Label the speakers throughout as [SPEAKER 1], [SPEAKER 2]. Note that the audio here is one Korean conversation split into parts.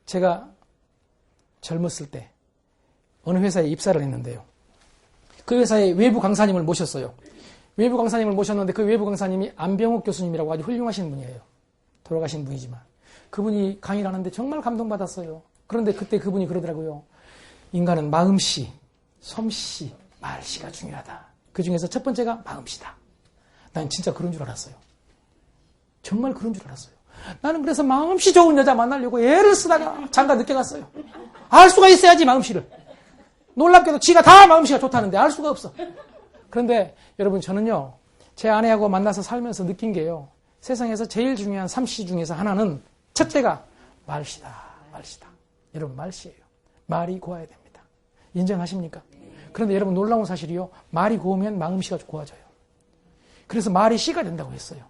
[SPEAKER 1] 제가 젊었을 때 어느 회사에 입사를 했는데요. 그 회사에 외부 강사님을 모셨어요. 외부 강사님을 모셨는데 그 외부 강사님이 안병욱 교수님이라고 아주 훌륭하신 분이에요. 돌아가신 분이지만. 그분이 강의를 하는데 정말 감동받았어요. 그런데 그때 그분이 그러더라고요. 인간은 마음씨, 솜씨, 말씨가 중요하다. 그 중에서 첫 번째가 마음씨다. 난 진짜 그런 줄 알았어요. 정말 그런 줄 알았어요. 나는 그래서 마음씨 좋은 여자 만나려고 애를 쓰다가 장가 늦게 갔어요. 알 수가 있어야지 마음씨를. 놀랍게도 지가 다 마음씨가 좋다는데 알 수가 없어. 그런데 여러분 저는요. 제 아내하고 만나서 살면서 느낀 게요. 세상에서 제일 중요한 3씨 중에서 하나는 첫째가 말씨다. 말씨다. 여러분 말씨예요. 말이 고와야 됩니다. 인정하십니까? 그런데 여러분 놀라운 사실이요. 말이 고우면 마음씨가 고와져요. 그래서 말이 씨가 된다고 했어요.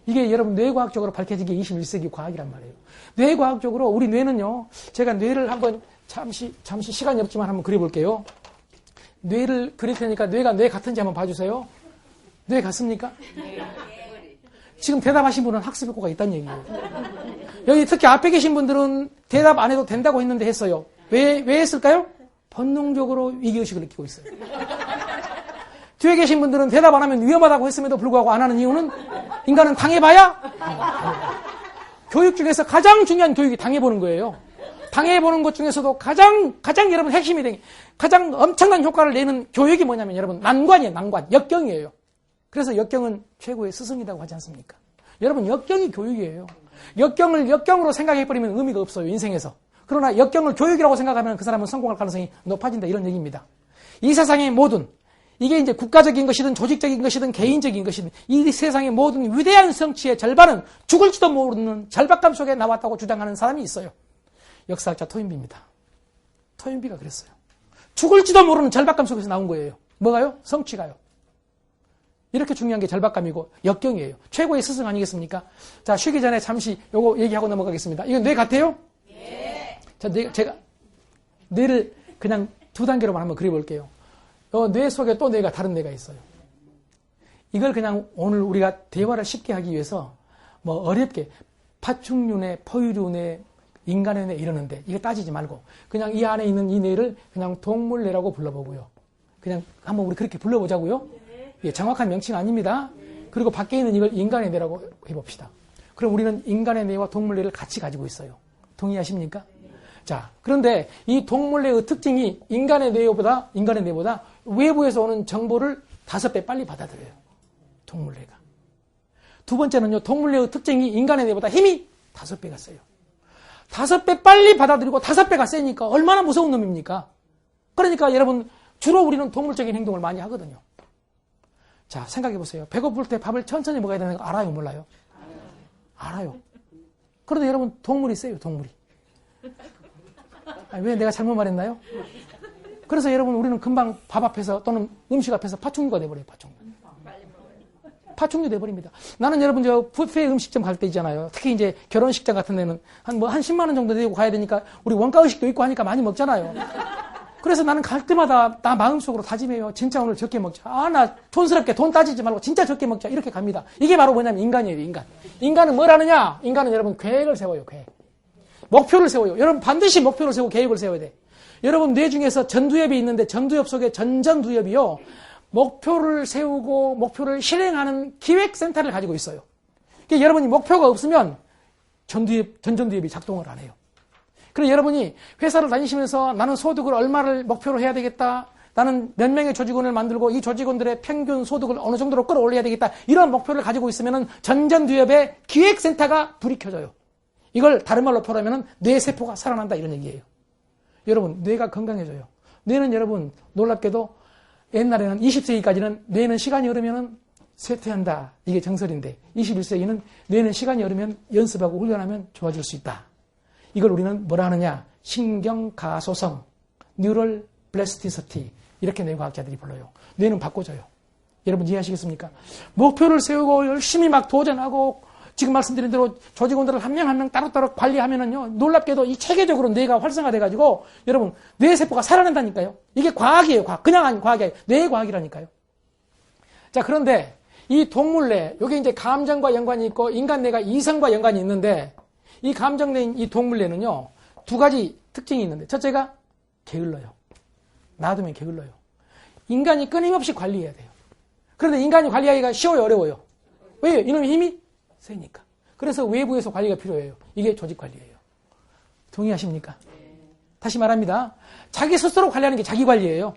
[SPEAKER 1] 이게 여러분 뇌과학적으로 밝혀진 게 21세기 과학이란 말이에요. 뇌과학적으로 우리 뇌는요. 제가 뇌를 한번 잠시 시간이 없지만 한번 그려볼게요. 뇌를 그릴 테니까 뇌가 뇌 같은지 한번 봐주세요. 뇌 같습니까? 지금 대답하신 분은 학습효과가 있다는 얘기예요. 여기 특히 앞에 계신 분들은 대답 안 해도 된다고 했는데 했어요. 왜 했을까요? 본능적으로 위기의식을 느끼고 있어요. 뒤에 계신 분들은 대답 안 하면 위험하다고 했음에도 불구하고 안 하는 이유는 인간은 당해봐야? 교육 중에서 가장 중요한 교육이 당해보는 거예요. 당해보는 것 중에서도 가장 여러분 핵심이 되는 가장 엄청난 효과를 내는 교육이 뭐냐면 여러분 난관이에요. 난관. 역경이에요. 그래서 역경은 최고의 스승이라고 하지 않습니까? 여러분 역경이 교육이에요. 역경을 역경으로 생각해버리면 의미가 없어요. 인생에서. 그러나 역경을 교육이라고 생각하면 그 사람은 성공할 가능성이 높아진다. 이런 얘기입니다. 이 세상의 모든 이게 이제 국가적인 것이든 조직적인 것이든 개인적인 것이든 이 세상의 모든 위대한 성취의 절반은 죽을지도 모르는 절박감 속에 나왔다고 주장하는 사람이 있어요. 역사학자 토인비입니다. 토인비가 그랬어요. 죽을지도 모르는 절박감 속에서 나온 거예요. 뭐가요? 성취가요. 이렇게 중요한 게 절박감이고 역경이에요. 최고의 스승 아니겠습니까? 자, 쉬기 전에 잠시 요거 얘기하고 넘어가겠습니다. 이건 뇌 같아요? 예. 자, 제가 뇌를 그냥 두 단계로만 한번 그려볼게요. 뇌 속에 또 뇌가 다른 뇌가 있어요. 이걸 그냥 오늘 우리가 대화를 쉽게 하기 위해서 뭐 어렵게 파충류뇌, 포유류뇌, 인간의 뇌 이러는데 이거 따지지 말고 그냥 이 안에 있는 이 뇌를 그냥 동물뇌라고 불러보고요. 그냥 한번 우리 그렇게 불러보자고요. 예, 정확한 명칭 아닙니다. 그리고 밖에 있는 이걸 인간의 뇌라고 해봅시다. 그럼 우리는 인간의 뇌와 동물뇌를 같이 가지고 있어요. 동의하십니까? 자, 그런데 이 동물뇌의 특징이 인간의 뇌보다 외부에서 오는 정보를 5배 빨리 받아들여요. 동물뇌가. 두 번째는요, 동물뇌의 특징이 인간의 뇌보다 힘이 5배가 세요. 5배 빨리 받아들이고 5배가 세니까 얼마나 무서운 놈입니까? 그러니까 여러분, 주로 우리는 동물적인 행동을 많이 하거든요. 자, 생각해보세요. 배고플 때 밥을 천천히 먹어야 되는 거 알아요, 몰라요? 알아요. 그런데 여러분, 동물이 세요, 동물이. 아니, 왜 내가 잘못 말했나요? 그래서 여러분, 우리는 금방 밥 앞에서 또는 음식 앞에서 파충류가 돼버려요, 파충류. 파충류 돼버립니다. 나는 여러분, 뷔페 음식점 갈 때 있잖아요. 특히 이제 결혼식장 같은 데는 한 10만 원 정도 내고 가야 되니까 우리 원가 의식도 있고 하니까 많이 먹잖아요. 그래서 나는 갈 때마다 나 마음속으로 다짐해요. 진짜 오늘 적게 먹자. 나 촌스럽게 돈 따지지 말고 진짜 적게 먹자. 이렇게 갑니다. 이게 바로 뭐냐면 인간이에요, 인간. 인간은 뭘 하느냐? 인간은 여러분 계획을 세워요, 계획. 목표를 세워요. 여러분 반드시 목표를 세우고 계획을 세워야 돼. 여러분 뇌 중에서 전두엽이 있는데 전두엽 속에 전전두엽이요. 목표를 세우고 목표를 실행하는 기획센터를 가지고 있어요. 그러니까 여러분이 목표가 없으면 전전두엽이 작동을 안 해요. 그래서 여러분이 회사를 다니시면서 나는 소득을 얼마를 목표로 해야 되겠다. 나는 몇 명의 조직원을 만들고 이 조직원들의 평균 소득을 어느 정도로 끌어올려야 되겠다. 이런 목표를 가지고 있으면 전전두엽의 기획센터가 불이 켜져요. 이걸 다른 말로 표현하면 뇌세포가 살아난다 이런 얘기예요. 여러분 뇌가 건강해져요. 뇌는 여러분 놀랍게도 옛날에는 20세기까지는 뇌는 시간이 흐르면 쇠퇴한다. 이게 정설인데 21세기는 뇌는 시간이 흐르면 연습하고 훈련하면 좋아질 수 있다. 이걸 우리는 뭐라 하느냐? 신경가소성, 뉴럴 플라스티시티 이렇게 뇌과학자들이 불러요. 뇌는 바꿔줘요. 여러분 이해하시겠습니까? 목표를 세우고 열심히 막 도전하고 지금 말씀드린 대로 조직원들을 한 명 한 명 따로따로 관리하면은요, 놀랍게도 이 체계적으로 뇌가 활성화돼가지고, 여러분, 뇌세포가 살아난다니까요. 이게 과학이에요, 과학. 그냥 아닌 과학이 아니에요. 뇌과학이라니까요. 자, 그런데 이 동물뇌, 여기 이제 감정과 연관이 있고, 인간뇌가 이성과 연관이 있는데, 이 감정뇌인 이 동물뇌는요, 두 가지 특징이 있는데 첫째가 게을러요. 놔두면 게을러요. 인간이 끊임없이 관리해야 돼요. 그런데 인간이 관리하기가 쉬워요, 어려워요? 왜요? 이놈의 힘이 세니까. 그래서 외부에서 관리가 필요해요. 이게 조직 관리예요. 동의하십니까? 다시 말합니다. 자기 스스로 관리하는 게 자기 관리예요.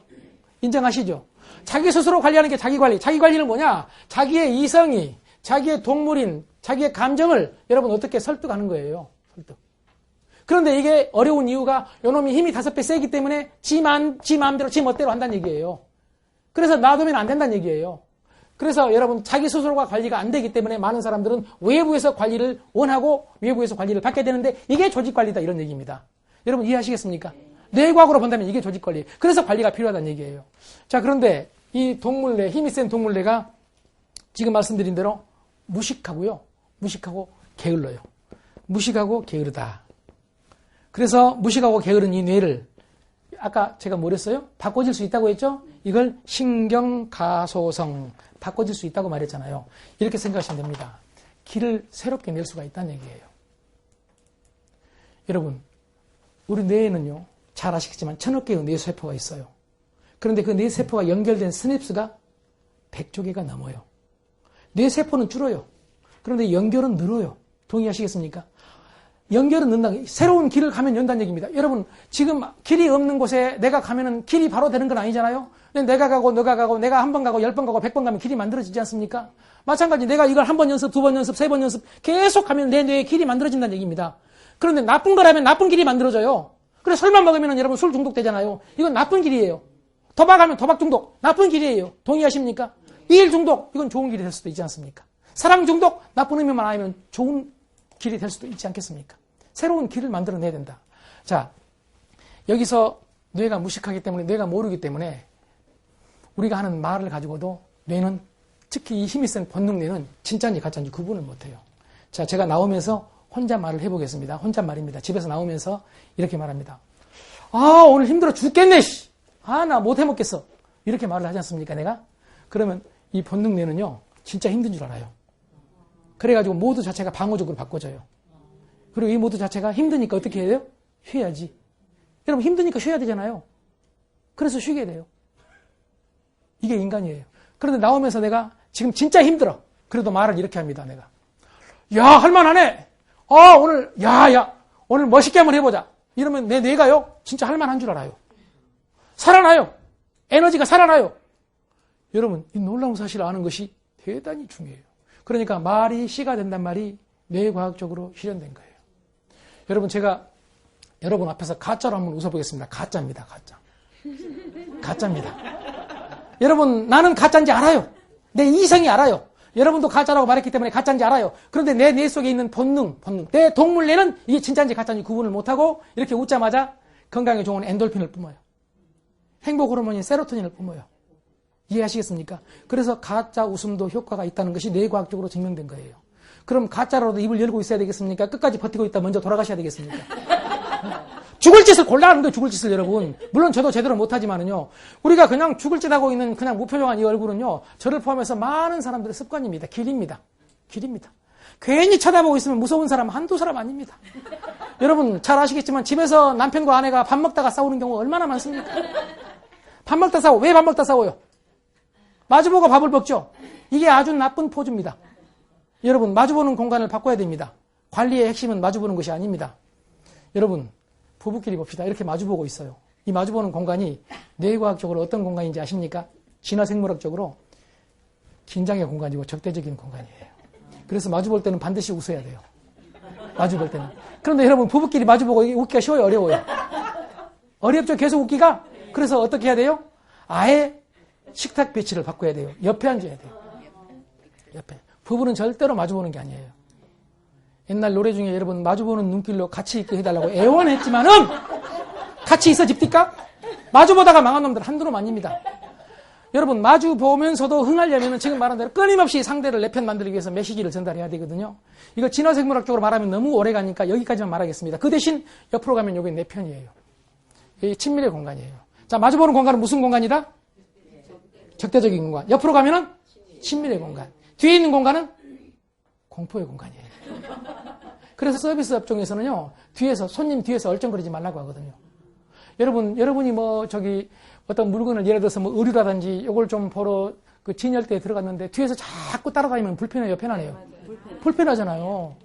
[SPEAKER 1] 인정하시죠? 자기 스스로 관리하는 게 자기 관리. 자기 관리는 뭐냐? 자기의 이성이, 자기의 동물인, 자기의 감정을 여러분 어떻게 설득하는 거예요. 설득. 그런데 이게 어려운 이유가 요놈이 힘이 5배 세기 때문에 지 마음대로, 지 멋대로 한다는 얘기예요. 그래서 놔두면 안 된다는 얘기예요. 그래서 여러분 자기 스스로가 관리가 안 되기 때문에 많은 사람들은 외부에서 관리를 원하고 외부에서 관리를 받게 되는데 이게 조직관리다 이런 얘기입니다. 여러분 이해하시겠습니까? 뇌과학으로 본다면 이게 조직관리. 그래서 관리가 필요하다는 얘기예요. 자, 그런데 이 동물뇌, 힘이 센 동물뇌가 지금 말씀드린 대로 무식하고요. 무식하고 게을러요. 무식하고 게으르다. 그래서 무식하고 게으른 이 뇌를 아까 제가 뭐랬어요? 바꿔질 수 있다고 했죠? 이걸 신경가소성, 바꿔질 수 있다고 말했잖아요. 이렇게 생각하시면 됩니다. 길을 새롭게 낼 수가 있다는 얘기예요. 여러분, 우리 뇌에는요, 잘 아시겠지만 1000억 개의 뇌세포가 있어요. 그런데 그 뇌세포가 연결된 스냅스가 100조 개가 넘어요. 뇌세포는 줄어요. 그런데 연결은 늘어요. 동의하시겠습니까? 연결은 는다. 새로운 길을 가면 연다는 얘기입니다. 여러분, 지금 길이 없는 곳에 내가 가면은 길이 바로 되는 건 아니잖아요? 근데 내가 가고, 너가 가고, 내가 한 번 가고, 10번 가고, 100번 가면 길이 만들어지지 않습니까? 마찬가지 내가 이걸 한 번 연습, 2번 연습, 3번 연습 계속 하면 내 뇌에 길이 만들어진다는 얘기입니다. 그런데 나쁜 거라면 나쁜 길이 만들어져요. 그래서 술만 먹으면 여러분 술 중독되잖아요. 이건 나쁜 길이에요. 도박하면 도박 중독, 나쁜 길이에요. 동의하십니까? 일 중독, 이건 좋은 길이 될 수도 있지 않습니까? 사랑 중독, 나쁜 의미만 아니면 좋은 길이 될 수도 있지 않겠습니까? 새로운 길을 만들어내야 된다. 자, 여기서 뇌가 무식하기 때문에, 뇌가 모르기 때문에 우리가 하는 말을 가지고도 뇌는, 특히 이 힘이 센 본능뇌는 진짜인지 가짜인지 구분을 못해요. 자, 제가 나오면서 혼자 말을 해보겠습니다. 혼잣말입니다. 집에서 나오면서 이렇게 말합니다. 아, 오늘 힘들어 죽겠네, 씨. 아, 나 못 해먹겠어. 이렇게 말을 하지 않습니까, 내가? 그러면 이 본능뇌는요, 진짜 힘든 줄 알아요. 그래가지고 모두 자체가 방어적으로 바꿔져요. 그리고 이 모두 자체가 힘드니까 어떻게 해야 돼요? 쉬어야지. 여러분, 힘드니까 쉬어야 되잖아요. 그래서 쉬게 돼요. 이게 인간이에요. 그런데 나오면서 내가 지금 진짜 힘들어. 그래도 말을 이렇게 합니다, 내가. 야, 할만하네. 오늘, 오늘 멋있게 한번 해보자. 이러면 내 뇌가요, 진짜 할만한 줄 알아요. 살아나요. 에너지가 살아나요. 여러분, 이 놀라운 사실을 아는 것이 대단히 중요해요. 그러니까 말이 씨가 된단 말이 뇌과학적으로 실현된 거예요. 여러분, 제가 여러분 앞에서 가짜로 한번 웃어보겠습니다. 가짜입니다, 가짜. 가짜입니다. 여러분, 나는 가짜인지 알아요. 내 이성이 알아요. 여러분도 가짜라고 말했기 때문에 가짜인지 알아요. 그런데 내 뇌 속에 있는 본능, 내 동물뇌는 이게 진짜인지 가짜인지 구분을 못하고 이렇게 웃자마자 건강에 좋은 엔돌핀을 뿜어요. 행복 호르몬인 세로토닌을 뿜어요. 이해하시겠습니까? 그래서 가짜 웃음도 효과가 있다는 것이 뇌과학적으로 증명된 거예요. 그럼 가짜로도 입을 열고 있어야 되겠습니까? 끝까지 버티고 있다 먼저 돌아가셔야 되겠습니까? 죽을 짓을 골라 하는 거예요, 죽을 짓을 여러분. 물론 저도 제대로 못하지만은요. 우리가 그냥 죽을 짓 하고 있는 그냥 무표정한 이 얼굴은요. 저를 포함해서 많은 사람들의 습관입니다. 길입니다. 길입니다. 괜히 쳐다보고 있으면 무서운 사람 한두 사람 아닙니다. 여러분 잘 아시겠지만 집에서 남편과 아내가 밥 먹다가 싸우는 경우 얼마나 많습니까? 밥 먹다 싸워. 왜 밥 먹다 싸워요? 마주보고 밥을 먹죠. 이게 아주 나쁜 포즈입니다. 여러분 마주보는 공간을 바꿔야 됩니다. 관리의 핵심은 마주보는 것이 아닙니다. 여러분 부부끼리 봅시다. 이렇게 마주보고 있어요. 이 마주보는 공간이 뇌과학적으로 어떤 공간인지 아십니까? 진화생물학적으로 긴장의 공간이고 적대적인 공간이에요. 그래서 마주볼 때는 반드시 웃어야 돼요. 마주볼 때는. 그런데 여러분 부부끼리 마주보고 웃기가 쉬워요? 어려워요? 어렵죠? 계속 웃기가? 그래서 어떻게 해야 돼요? 아예 식탁 배치를 바꿔야 돼요. 옆에 앉아야 돼요. 옆에. 부부는 절대로 마주보는 게 아니에요. 옛날 노래 중에 여러분 마주보는 눈길로 같이 있게 해달라고 애원했지만은 같이 있어집니까? 마주보다가 망한 놈들 한두 놈 아닙니다. 여러분 마주보면서도 흥하려면 지금 말한 대로 끊임없이 상대를 내 편 만들기 위해서 메시지를 전달해야 되거든요. 이거 진화생물학적으로 말하면 너무 오래 가니까 여기까지만 말하겠습니다. 그 대신 옆으로 가면 여기 내 편이에요. 이게 친밀의 공간이에요. 자, 마주보는 공간은 무슨 공간이다? 적대적인 공간. 옆으로 가면은 친밀의 공간. 뒤에 있는 공간은 공포의 공간이에요. 그래서 서비스 업종에서는요, 손님 뒤에서 얼쩡거리지 말라고 하거든요. 여러분이 어떤 물건을 예를 들어서 의류라든지 이걸 좀 보러 그 진열대에 들어갔는데 뒤에서 자꾸 따라다니면 불편해요, 편하네요? 불편하잖아요.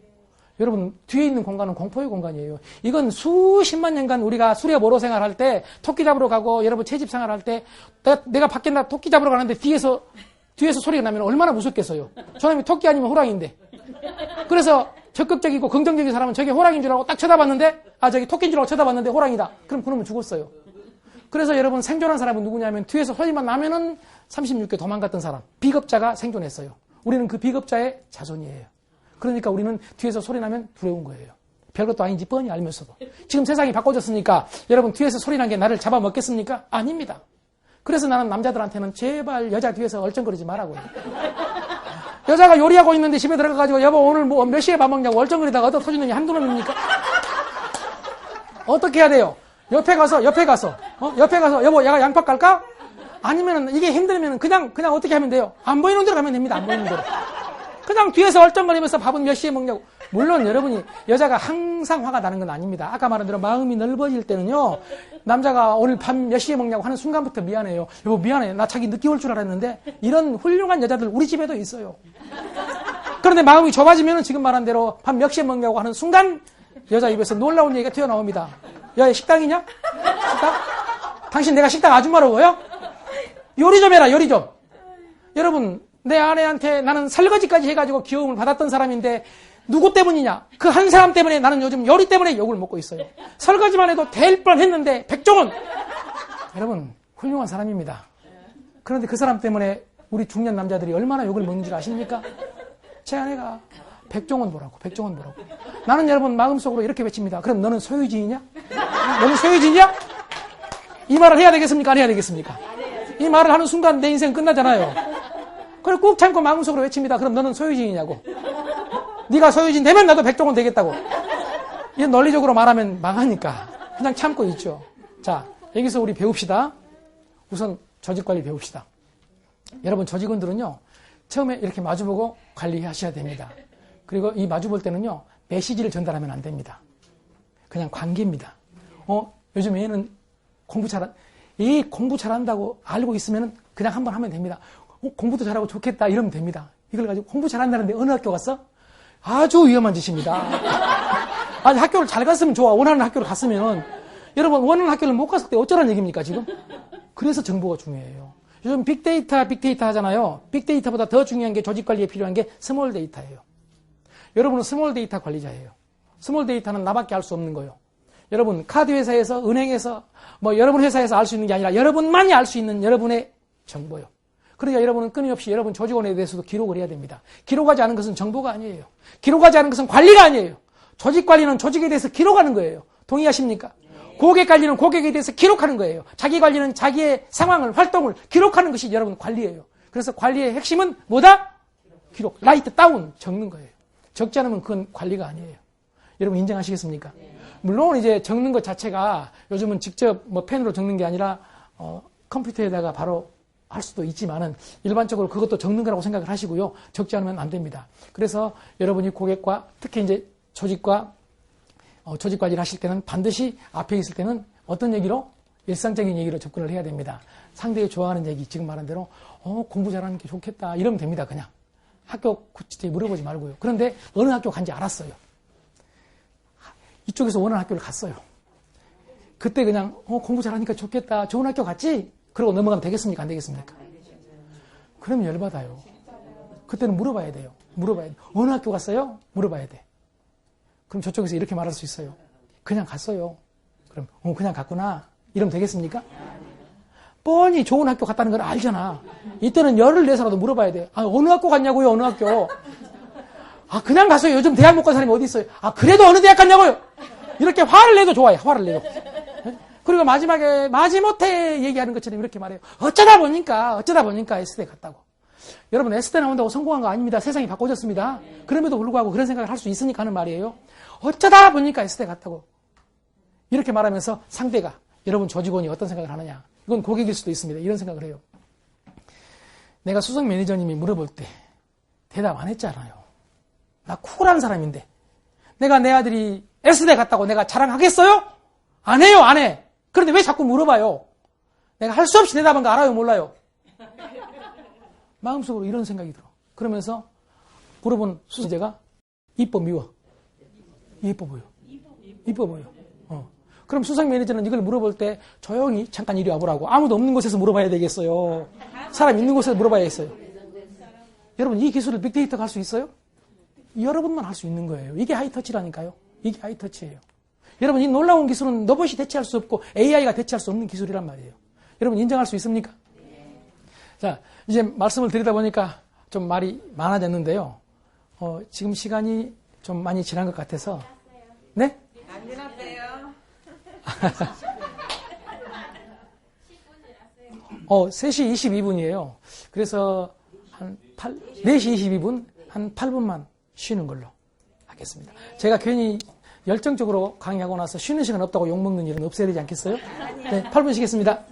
[SPEAKER 1] 여러분, 뒤에 있는 공간은 공포의 공간이에요. 이건 수십만 년간 우리가 수렵 어로 생활할 때, 토끼 잡으러 가고, 여러분 채집 생활할 때, 내가 밖에 토끼 잡으러 가는데 뒤에서 소리가 나면 얼마나 무섭겠어요. 저놈이 토끼 아니면 호랑이인데. 그래서 적극적이고 긍정적인 사람은 저게 호랑이인 줄 알고 딱 쳐다봤는데, 저기 토끼인 줄 알고 쳐다봤는데 호랑이다. 그럼 그놈은 죽었어요. 그래서 여러분 생존한 사람은 누구냐면 뒤에서 소리만 나면은 36개 도망갔던 사람, 비겁자가 생존했어요. 우리는 그 비겁자의 자손이에요. 그러니까 우리는 뒤에서 소리 나면 두려운 거예요. 별것도 아닌지 뻔히 알면서도. 지금 세상이 바꿔졌으니까 여러분 뒤에서 소리 난 게 나를 잡아먹겠습니까? 아닙니다. 그래서 나는 남자들한테는 제발 여자 뒤에서 얼쩡거리지 말라고요. 여자가 요리하고 있는데 집에 들어가가지고 여보 오늘 몇 시에 밥 먹냐고 얼쩡거리다가 얻어 터지는 게 한두 놈입니까? 어떻게 해야 돼요? 옆에 가서 여보 얘가 양파 깔까? 아니면은 이게 힘들면은 그냥 어떻게 하면 돼요? 안 보이는 대로 가면 됩니다. 안 보이는 대로. 그냥 뒤에서 얼쩡거리면서 밥은 몇 시에 먹냐고. 물론 여러분이 여자가 항상 화가 나는 건 아닙니다. 아까 말한 대로 마음이 넓어질 때는요. 남자가 오늘 밤 몇 시에 먹냐고 하는 순간부터 미안해요. 여보 미안해. 나 자기 늦게 올 줄 알았는데 이런 훌륭한 여자들 우리 집에도 있어요. 그런데 마음이 좁아지면은 지금 말한 대로 밤 몇 시에 먹냐고 하는 순간 여자 입에서 놀라운 얘기가 튀어나옵니다. 야, 식당이냐? 식당? 당신 내가 식당 아줌마로 보여? 요리 좀 해라, 요리 좀. 여러분, 내 아내한테 나는 설거지까지 해가지고 귀여움을 받았던 사람인데 누구 때문이냐? 그 한 사람 때문에 나는 요즘 요리 때문에 욕을 먹고 있어요. 설거지만 해도 될 뻔했는데 백종원! 여러분, 훌륭한 사람입니다. 그런데 그 사람 때문에 우리 중년 남자들이 얼마나 욕을 먹는 줄 아십니까? 제 아내가 백종원 보라고. 나는 여러분 마음속으로 이렇게 외칩니다. 그럼 너는 소유진이냐? 너는 소유진이야? 이 말을 해야 되겠습니까? 안 해야 되겠습니까? 이 말을 하는 순간 내 인생 끝나잖아요. 그걸 꾹 참고 마음속으로 외칩니다. 그럼 너는 소유진이냐고. 네가 소유진 되면 나도 백종원 되겠다고. 이 논리적으로 말하면 망하니까 그냥 참고 있죠. 자, 여기서 우리 배웁시다. 우선 조직관리 배웁시다. 여러분 조직원들은요. 처음에 이렇게 마주보고 관리하셔야 됩니다. 그리고 이 마주볼 때는요. 메시지를 전달하면 안 됩니다. 그냥 관계입니다. 요즘 얘는 공부 잘한다고 알고 있으면 그냥 한번 하면 됩니다. 공부도 잘하고 좋겠다 이러면 됩니다. 이걸 가지고 공부 잘한다는데 어느 학교 갔어? 아주 위험한 짓입니다. 아니 학교를 잘 갔으면 좋아. 원하는 학교를 갔으면. 여러분 원하는 학교를 못 갔을 때 어쩌라는 얘기입니까 지금? 그래서 정보가 중요해요. 요즘 빅데이터 하잖아요. 빅데이터보다 더 중요한 게 조직관리에 필요한 게 스몰 데이터예요. 여러분은 스몰 데이터 관리자예요. 스몰 데이터는 나밖에 알 수 없는 거예요. 여러분 카드 회사에서 은행에서 여러분 회사에서 알 수 있는 게 아니라 여러분만이 알 수 있는 여러분의 정보요. 그러니까 여러분은 끊임없이 여러분 조직원에 대해서도 기록을 해야 됩니다. 기록하지 않은 것은 정보가 아니에요. 기록하지 않은 것은 관리가 아니에요. 조직 관리는 조직에 대해서 기록하는 거예요. 동의하십니까? 고객 관리는 고객에 대해서 기록하는 거예요. 자기 관리는 자기의 상황을, 활동을 기록하는 것이 여러분 관리예요. 그래서 관리의 핵심은 뭐다? 기록. 라이트 다운. 적는 거예요. 적지 않으면 그건 관리가 아니에요. 여러분 인정하시겠습니까? 물론 이제 적는 것 자체가 요즘은 직접 펜으로 적는 게 아니라 컴퓨터에다가 바로 할 수도 있지만은 일반적으로 그것도 적는 거라고 생각을 하시고요. 적지 않으면 안 됩니다. 그래서 여러분이 고객과 특히 이제 조직과 조직 관리를 하실 때는 반드시 앞에 있을 때는 어떤 얘기로? 일상적인 얘기로 접근을 해야 됩니다. 상대가 좋아하는 얘기, 지금 말한 대로 공부 잘하는 게 좋겠다 이러면 됩니다. 그냥 학교 구체적으로 물어보지 말고요. 그런데 어느 학교 간지 알았어요. 이쪽에서 원하는 학교를 갔어요. 그때 그냥 공부 잘하니까 좋겠다. 좋은 학교 갔지? 그러고 넘어가면 되겠습니까? 안 되겠습니까? 그러면 열받아요. 그때는 물어봐야 돼요. 어느 학교 갔어요? 물어봐야 돼. 그럼 저쪽에서 이렇게 말할 수 있어요. 그냥 갔어요. 그럼 그냥 갔구나. 이러면 되겠습니까? 뻔히 좋은 학교 갔다는 걸 알잖아. 이때는 열을 내서라도 물어봐야 돼요. 어느 학교 갔냐고요? 어느 학교? 그냥 갔어요. 요즘 대학 못 간 사람이 어디 있어요? 그래도 어느 대학 갔냐고요? 이렇게 화를 내도 좋아요. 화를 내도. 그리고 마지막에 마지못해 얘기하는 것처럼 이렇게 말해요. 어쩌다 보니까 S대 갔다고. 여러분 S대 나온다고 성공한 거 아닙니다. 세상이 바꿔졌습니다. 그럼에도 불구하고 그런 생각을 할 수 있으니까 하는 말이에요. 어쩌다 보니까 S대 갔다고. 이렇게 말하면서 상대가 여러분 조직원이 어떤 생각을 하느냐. 이건 고객일 수도 있습니다. 이런 생각을 해요. 내가 수석 매니저님이 물어볼 때 대답 안 했잖아요. 나 쿨한 사람인데 내가 내 아들이 S대 갔다고 내가 자랑하겠어요? 안 해요, 안 해. 그런데 왜 자꾸 물어봐요? 내가 할 수 없이 대답한 거 알아요, 몰라요? 마음속으로 이런 생각이 들어. 그러면서 물어본 수제가 이뻐, 미워? 이뻐 보여. 이뻐 보여. 그럼 수석 매니저는 이걸 물어볼 때 조용히 잠깐 이리 와보라고. 아무도 없는 곳에서 물어봐야 되겠어요. 사람 있는 곳에서 물어봐야겠어요. 여러분, 이 기술을 빅데이터가 할 수 있어요? 여러분만 할 수 있는 거예요. 이게 하이터치라니까요. 이게 하이터치예요. 여러분, 이 놀라운 기술은 로봇이 대체할 수 없고 AI가 대체할 수 없는 기술이란 말이에요. 여러분, 인정할 수 있습니까? 자, 이제 말씀을 드리다 보니까 좀 말이 많아졌는데요. 지금 시간이 좀 많이 지난 것 같아서. 네?
[SPEAKER 2] 안 지났어요.
[SPEAKER 1] 3시 22분이에요. 그래서 한 4시 22분, 한 8분만 쉬는 걸로 하겠습니다. 제가 괜히 열정적으로 강의하고 나서 쉬는 시간 없다고 욕먹는 일은 없어야 되지 않겠어요? 네, 8분 쉬겠습니다.